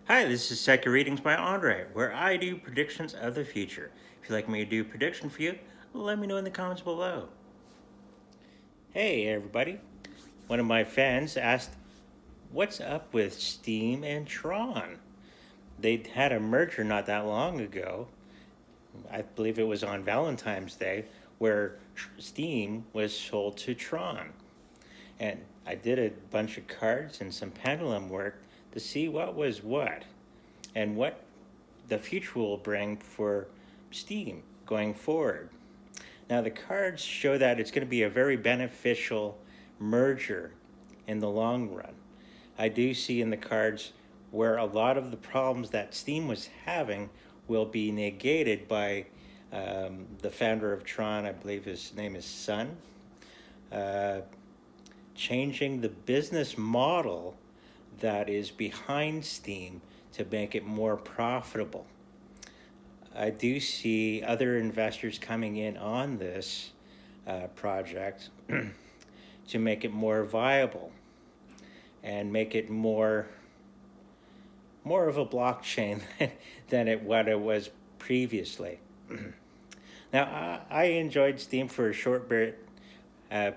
Hi, this is Second Readings by Andre, where I do predictions of the future. If you'd like me to do a prediction for you, let me know in the comments below. Hey everybody, one of my fans asked, what's up with Steem and Tron? They had a merger not that long ago. I believe it was on Valentine's Day, where Steem was sold to Tron. And I did a bunch of cards and some pendulum work to see what was what and what the future will bring for Steem going forward. Now, the cards show that it's going to be a very beneficial merger in the long run. I do see in the cards where a lot of the problems that Steem was having will be negated by the founder of Tron, I believe his name is Sun, changing the business model that is behind Steem to make it more profitable. I do see other investors coming in on this project to make it more viable and make it more of a blockchain than what it was previously. Now, I enjoyed Steem for a short bit,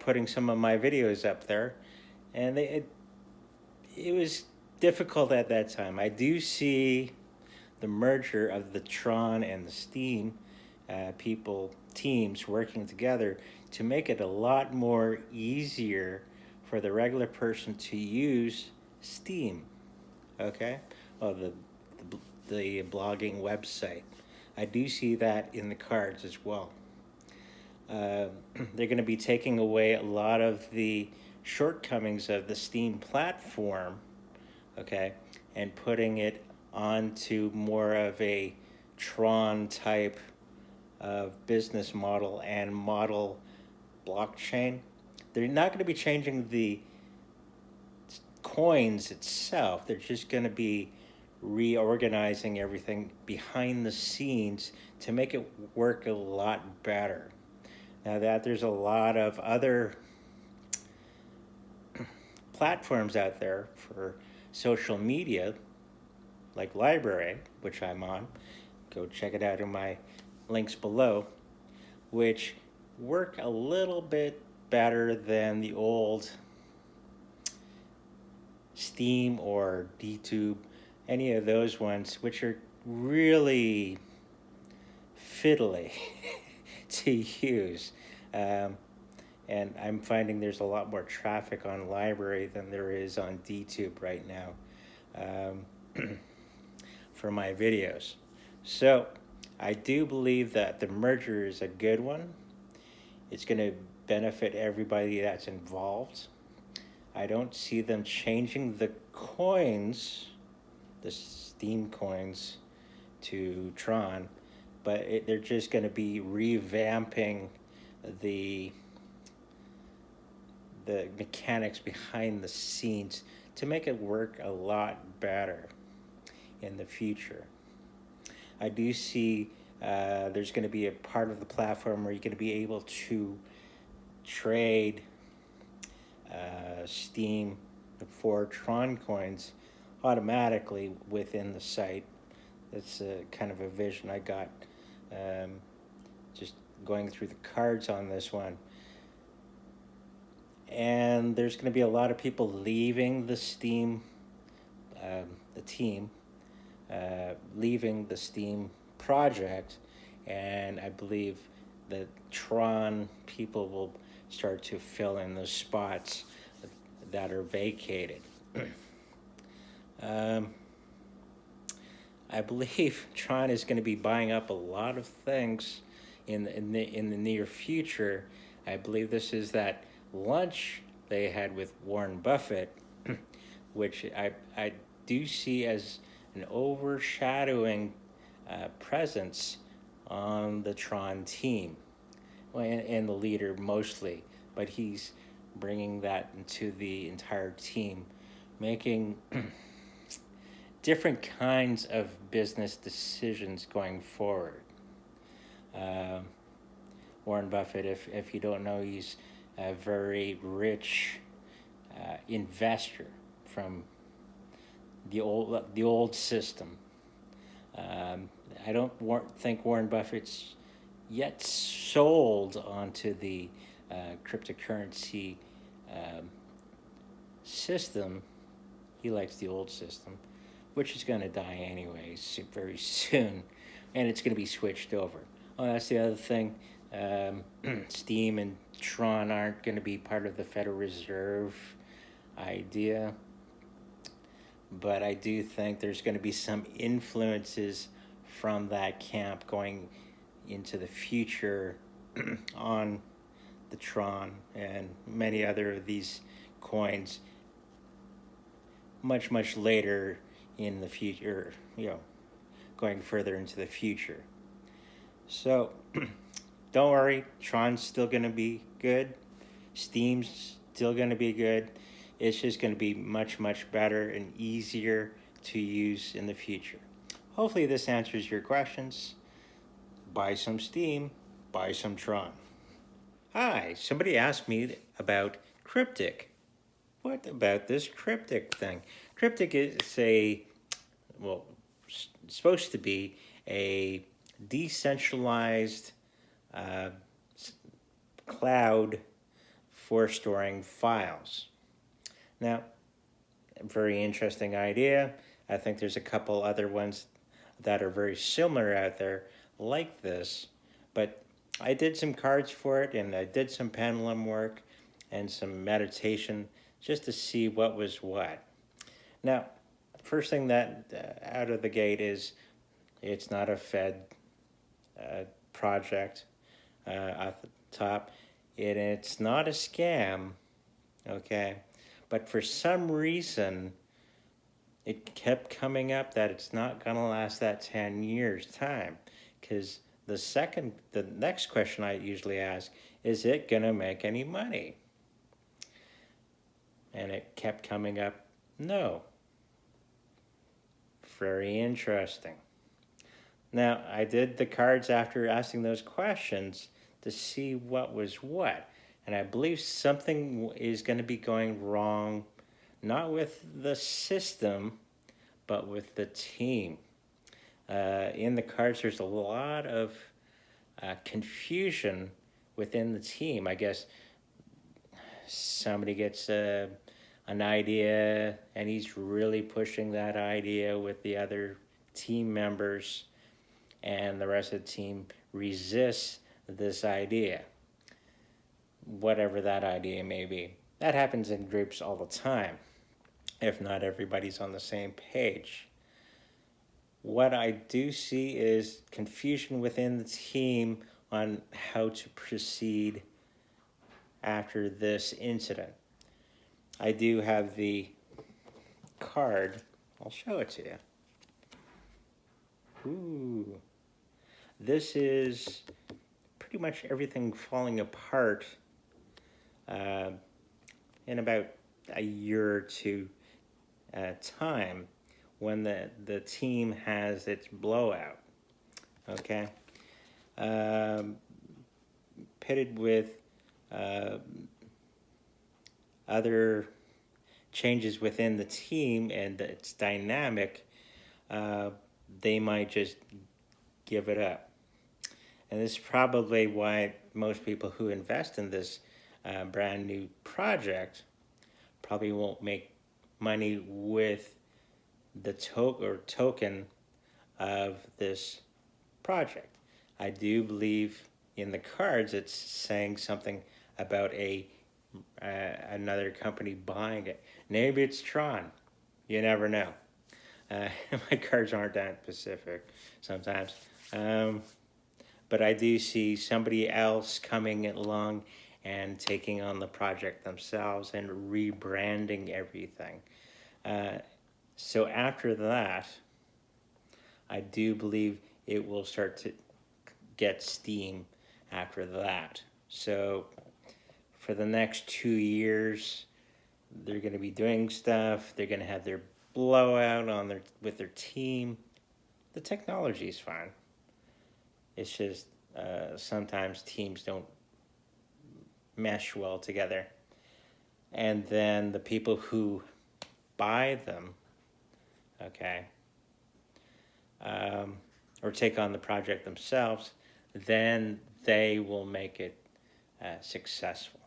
putting some of my videos up there, and it was difficult at that time. I do see the merger of the Tron and the Steem teams working together to make it a lot more easier for the regular person to use Steem. Okay, the blogging website. I do see that in the cards as well. They're going to be taking away a lot of the shortcomings of the Steem platform, okay, and putting it onto more of a Tron type of business model and model blockchain. They're not going to be changing the coins itself. They're just going to be reorganizing everything behind the scenes to make it work a lot better. Now that there's a lot of other platforms out there for social media, like Library, which I'm on, go check it out in my links below, which work a little bit better than the old Steem or DTube, any of those ones, which are really fiddly to use. And I'm finding there's a lot more traffic on Library than there is on DTube right now for my videos. So I do believe that the merger is a good one. It's going to benefit everybody that's involved. I don't see them changing the coins, the Steem coins, to Tron, but they're just going to be revamping the mechanics behind the scenes to make it work a lot better in the future. I do see there's going to be a part of the platform where you're going to be able to trade Steem for Tron coins automatically within the site. That's kind of a vision I got just going through the cards on this one. And there's going to be a lot of people leaving the Steem, the team, leaving the Steem project, and I believe that Tron people will start to fill in those spots that are vacated. I believe Tron is going to be buying up a lot of things in the near future. I believe this is that lunch they had with Warren Buffett, which I do see as an overshadowing presence on the Tron team, and the leader mostly, but he's bringing that into the entire team, making different kinds of business decisions going forward. Warren Buffett, if you don't know, he's a very rich investor from the old system. I don't think Warren Buffett's yet sold onto the cryptocurrency um, system. He likes the old system, which is going to die anyway very soon, and it's going to be switched over. Oh, that's the other thing. Steem and Tron aren't going to be part of the Federal Reserve idea, but I do think there's going to be some influences from that camp going into the future on the Tron and many other of these coins much later in the future, going further into the future. So don't worry, Tron's still going to be good. Steem's still going to be good. It's just going to be much better and easier to use in the future. Hopefully this answers your questions. Buy some Steem, buy some Tron. Hi, somebody asked me about Crytyk. What about this Crytyk thing? Crytyk is supposed to be a decentralized cloud for storing files. Now, very interesting idea. I think there's a couple other ones that are very similar out there like this, but I did some cards for it, and I did some pendulum work and some meditation just to see what was what. Now, first thing that out of the gate is it's not a Fed project at the top. It's not a scam, okay? But for some reason, it kept coming up that it's not going to last that 10 years time, because the next question I usually ask, is it going to make any money? And it kept coming up, no. Very interesting. Now, I did the cards after asking those questions to see what was what. And I believe something is going to be going wrong, not with the system, but with the team. In the cards, there's a lot of confusion within the team. I guess somebody gets an idea, and he's really pushing that idea with the other team members, and the rest of the team resists this idea, whatever that idea may be. That happens in groups all the time, if not everybody's on the same page. What I do see is confusion within the team on how to proceed after this incident. I do have the card. I'll show it to you. Ooh. This is pretty much everything falling apart in about a year or two time when the team has its blowout, okay? Pitted with other changes within the team and its dynamic, they might just give it up. And this is probably why most people who invest in this brand new project probably won't make money with the token of this project. I do believe in the cards it's saying something about another company buying it. Maybe it's Tron. You never know. My cards aren't that specific sometimes. But I do see somebody else coming along and taking on the project themselves and rebranding everything. So after that, I do believe it will start to get steam after that. So for the next 2 years, they're going to be doing stuff. They're going to have their blowout with their team. The technology is fine. It's just sometimes teams don't mesh well together. And then the people who buy them okay, or take on the project themselves, then they will make it successful.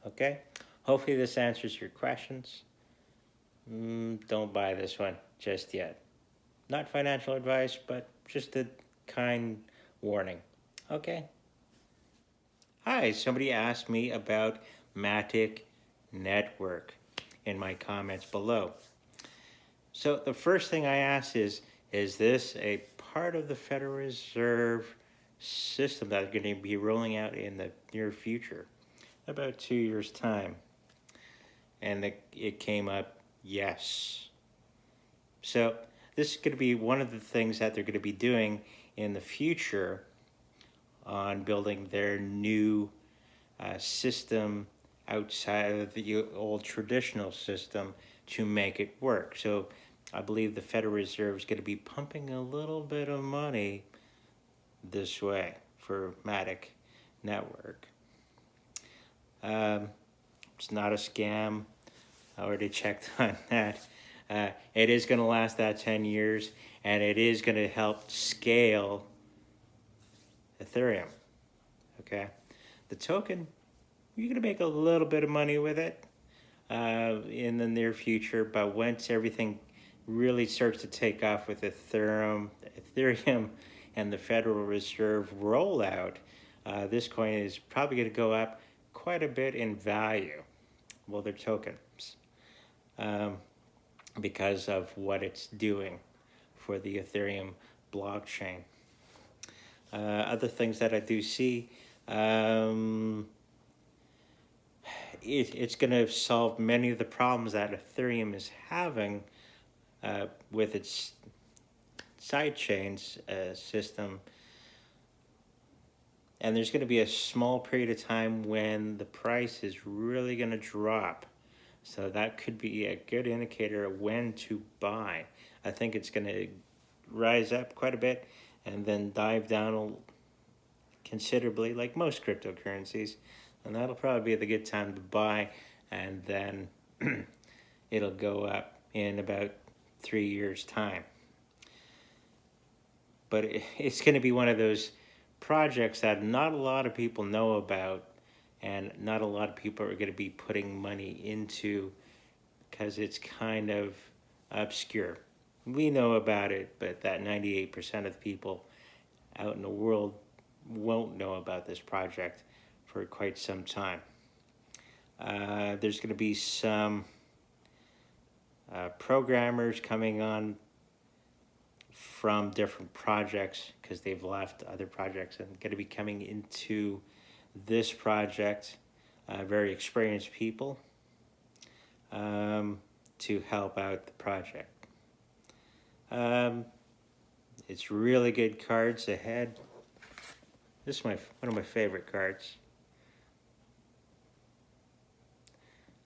Okay? Hopefully this answers your questions. Don't buy this one just yet. Not financial advice, but just a kind warning. Okay? Hi, somebody asked me about Matic Network in my comments below. So the first thing I asked is this a part of the Federal Reserve system that's going to be rolling out in the near future? About 2 years' time. And it came up, yes. So this is going to be one of the things that they're going to be doing in the future on building their new system outside of the old traditional system to make it work. So I believe the Federal Reserve is going to be pumping a little bit of money this way for Matic Network. It's not a scam. I already checked on that. It is going to last that 10 years, and it is going to help scale Ethereum. Okay, the token, you're going to make a little bit of money with it in the near future, but once everything really starts to take off with Ethereum and the Federal Reserve rollout, this coin is probably going to go up quite a bit in value. Well, their tokens, because of what it's doing for the Ethereum blockchain. Other things that I do see, it's going to solve many of the problems that Ethereum is having with its sidechains system. And there's going to be a small period of time when the price is really going to drop. So that could be a good indicator of when to buy. I think it's going to rise up quite a bit and then dive down considerably, like most cryptocurrencies. And that'll probably be the good time to buy, and then it'll go up in about 3 years' time. But it's going to be one of those projects that not a lot of people know about, and not a lot of people are going to be putting money into because it's kind of obscure. We know about it, but that 98% of people out in the world won't know about this project for quite some time. There's going to be some programmers coming on from different projects because they've left other projects and going to be coming into this project, very experienced people to help out the project. It's really good cards ahead. This is one of my favorite cards.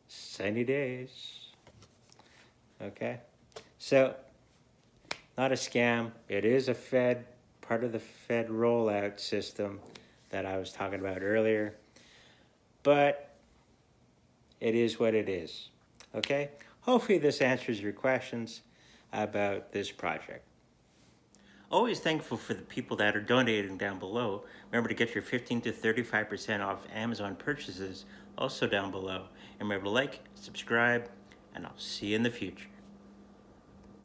Sunny days. Okay, so not a scam. It is a part of the Fed rollout system that I was talking about earlier. But it is what it is. Okay? Hopefully this answers your questions about this project. Always thankful for the people that are donating down below. Remember to get your 15 to 35% off Amazon purchases also down below. And remember to like, subscribe, and I'll see you in the future.